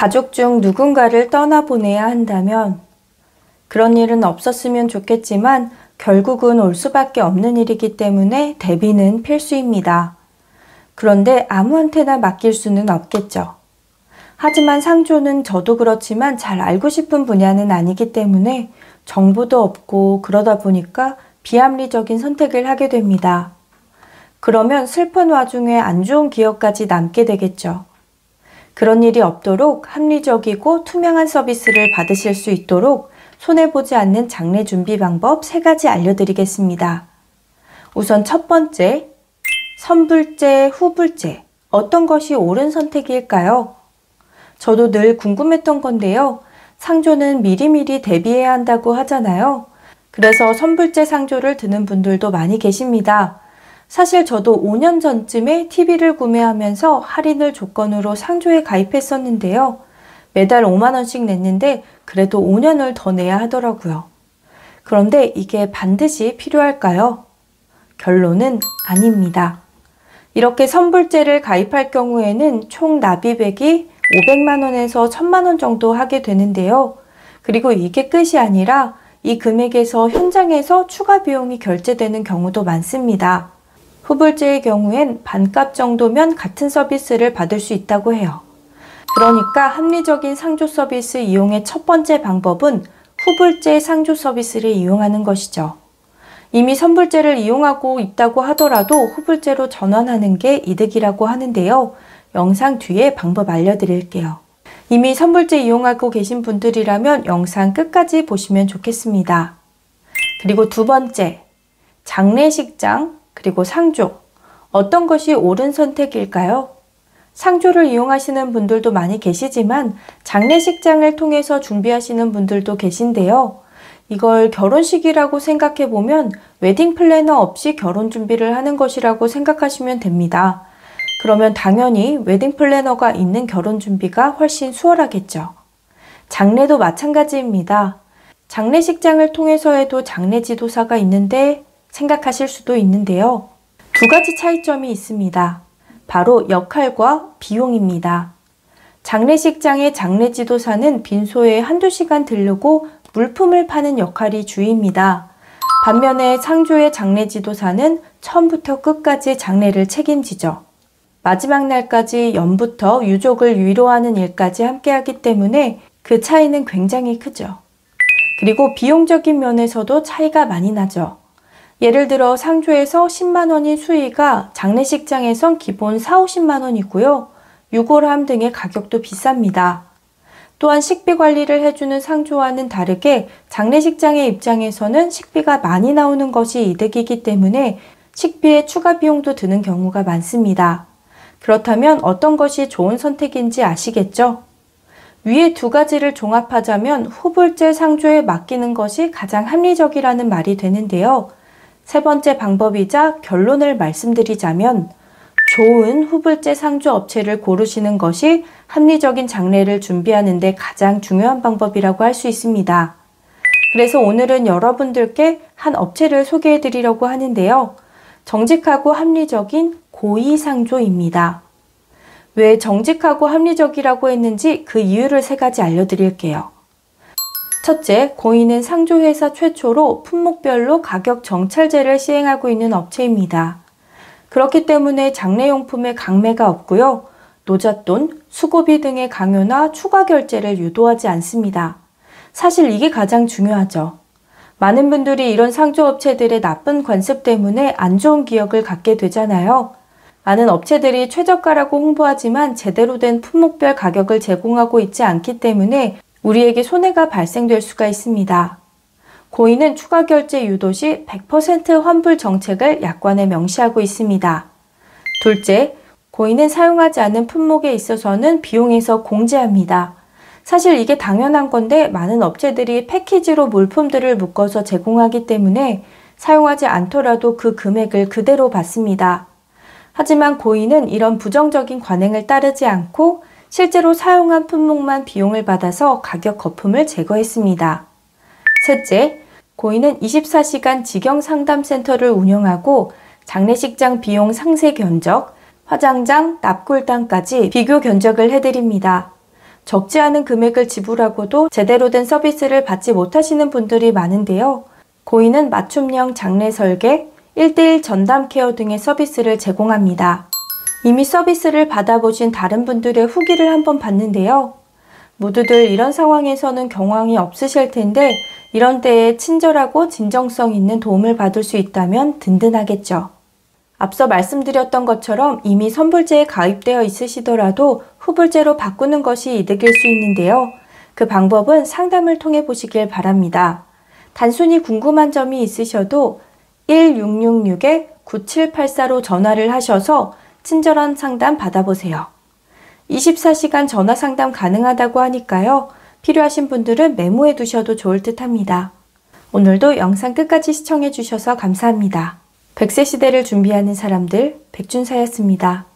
가족 중 누군가를 떠나보내야 한다면 그런 일은 없었으면 좋겠지만 결국은 올 수밖에 없는 일이기 때문에 대비는 필수입니다. 그런데 아무한테나 맡길 수는 없겠죠. 하지만 상조는 저도 그렇지만 잘 알고 싶은 분야는 아니기 때문에 정보도 없고 그러다 보니까 비합리적인 선택을 하게 됩니다. 그러면 슬픈 와중에 안 좋은 기억까지 남게 되겠죠. 그런 일이 없도록 합리적이고 투명한 서비스를 받으실 수 있도록 손해보지 않는 장례 준비 방법 3가지 알려드리겠습니다. 우선 첫 번째, 선불제, 후불제. 어떤 것이 옳은 선택일까요? 저도 늘 궁금했던 건데요. 상조는 미리미리 대비해야 한다고 하잖아요. 그래서 선불제 상조를 드는 분들도 많이 계십니다. 사실 저도 5년 전쯤에 TV를 구매하면서 할인을 조건으로 상조에 가입했었는데요. 매달 5만 원씩 냈는데 그래도 5년을 더 내야 하더라고요. 그런데 이게 반드시 필요할까요? 결론은 아닙니다. 이렇게 선불제를 가입할 경우에는 총 납입액이 500만 원에서 1000만 원 정도 하게 되는데요. 그리고 이게 끝이 아니라 이 금액에서 현장에서 추가 비용이 결제되는 경우도 많습니다. 후불제의 경우엔 반값 정도면 같은 서비스를 받을 수 있다고 해요. 그러니까 합리적인 상조 서비스 이용의 첫 번째 방법은 후불제 상조 서비스를 이용하는 것이죠. 이미 선불제를 이용하고 있다고 하더라도 후불제로 전환하는 게 이득이라고 하는데요. 영상 뒤에 방법 알려드릴게요. 이미 선불제 이용하고 계신 분들이라면 영상 끝까지 보시면 좋겠습니다. 그리고 두 번째, 장례식장 그리고 상조. 어떤 것이 옳은 선택일까요? 상조를 이용하시는 분들도 많이 계시지만 장례식장을 통해서 준비하시는 분들도 계신데요. 이걸 결혼식이라고 생각해보면 웨딩 플래너 없이 결혼 준비를 하는 것이라고 생각하시면 됩니다. 그러면 당연히 웨딩 플래너가 있는 결혼 준비가 훨씬 수월하겠죠. 장례도 마찬가지입니다. 장례식장을 통해서 해도 장례 지도사가 있는데 생각하실 수도 있는데요. 2가지 차이점이 있습니다. 바로 역할과 비용입니다. 장례식장의 장례 지도사는 빈소에 한두 시간 들르고 물품을 파는 역할이 주입니다. 반면에 상조의 장례 지도사는 처음부터 끝까지 장례를 책임지죠. 마지막 날까지 연부터 유족을 위로하는 일까지 함께하기 때문에 그 차이는 굉장히 크죠. 그리고 비용적인 면에서도 차이가 많이 나죠. 예를 들어 상조에서 10만 원인 수의가 장례식장에선 기본 4, 50만 원이고요. 유골함 등의 가격도 비쌉니다. 또한 식비 관리를 해주는 상조와는 다르게 장례식장의 입장에서는 식비가 많이 나오는 것이 이득이기 때문에 식비에 추가 비용도 드는 경우가 많습니다. 그렇다면 어떤 것이 좋은 선택인지 아시겠죠? 위의 2가지를 종합하자면 후불제 상조에 맡기는 것이 가장 합리적이라는 말이 되는데요. 세 번째 방법이자 결론을 말씀드리자면 좋은 후불제 상조 업체를 고르시는 것이 합리적인 장례를 준비하는 데 가장 중요한 방법이라고 할 수 있습니다. 그래서 오늘은 여러분들께 한 업체를 소개해 드리려고 하는데요. 정직하고 합리적인 고이상조입니다. 왜 정직하고 합리적이라고 했는지 그 이유를 3가지 알려드릴게요. 첫째, 고이는 상조회사 최초로 품목별로 가격 정찰제를 시행하고 있는 업체입니다. 그렇기 때문에 장례용품에 강매가 없고요. 노잣돈, 수고비 등의 강요나 추가 결제를 유도하지 않습니다. 사실 이게 가장 중요하죠. 많은 분들이 이런 상조업체들의 나쁜 관습 때문에 안 좋은 기억을 갖게 되잖아요. 많은 업체들이 최저가라고 홍보하지만 제대로 된 품목별 가격을 제공하고 있지 않기 때문에 우리에게 손해가 발생될 수가 있습니다. 고이는 추가 결제 유도 시 100% 환불 정책을 약관에 명시하고 있습니다. 둘째, 고이는 사용하지 않은 품목에 있어서는 비용에서 공제합니다. 사실 이게 당연한 건데 많은 업체들이 패키지로 물품들을 묶어서 제공하기 때문에 사용하지 않더라도 그 금액을 그대로 받습니다. 하지만 고이는 이런 부정적인 관행을 따르지 않고 실제로 사용한 품목만 비용을 받아서 가격 거품을 제거했습니다. 셋째, 고이는 24시간 직영상담센터를 운영하고 장례식장 비용 상세 견적, 화장장, 납골당까지 비교 견적을 해드립니다. 적지 않은 금액을 지불하고도 제대로 된 서비스를 받지 못하시는 분들이 많은데요. 고인은 맞춤형 장례 설계, 1:1 전담 케어 등의 서비스를 제공합니다. 이미 서비스를 받아보신 다른 분들의 후기를 한번 봤는데요. 모두들 이런 상황에서는 경황이 없으실 텐데 이런 때에 친절하고 진정성 있는 도움을 받을 수 있다면 든든하겠죠. 앞서 말씀드렸던 것처럼 이미 선불제에 가입되어 있으시더라도 후불제로 바꾸는 것이 이득일 수 있는데요. 그 방법은 상담을 통해 보시길 바랍니다. 단순히 궁금한 점이 있으셔도 1666-9784로 전화를 하셔서 친절한 상담 받아보세요. 24시간 전화 상담 가능하다고 하니까요. 필요하신 분들은 메모해 두셔도 좋을 듯 합니다. 오늘도 영상 끝까지 시청해 주셔서 감사합니다. 100세 시대를 준비하는 사람들 백준사였습니다.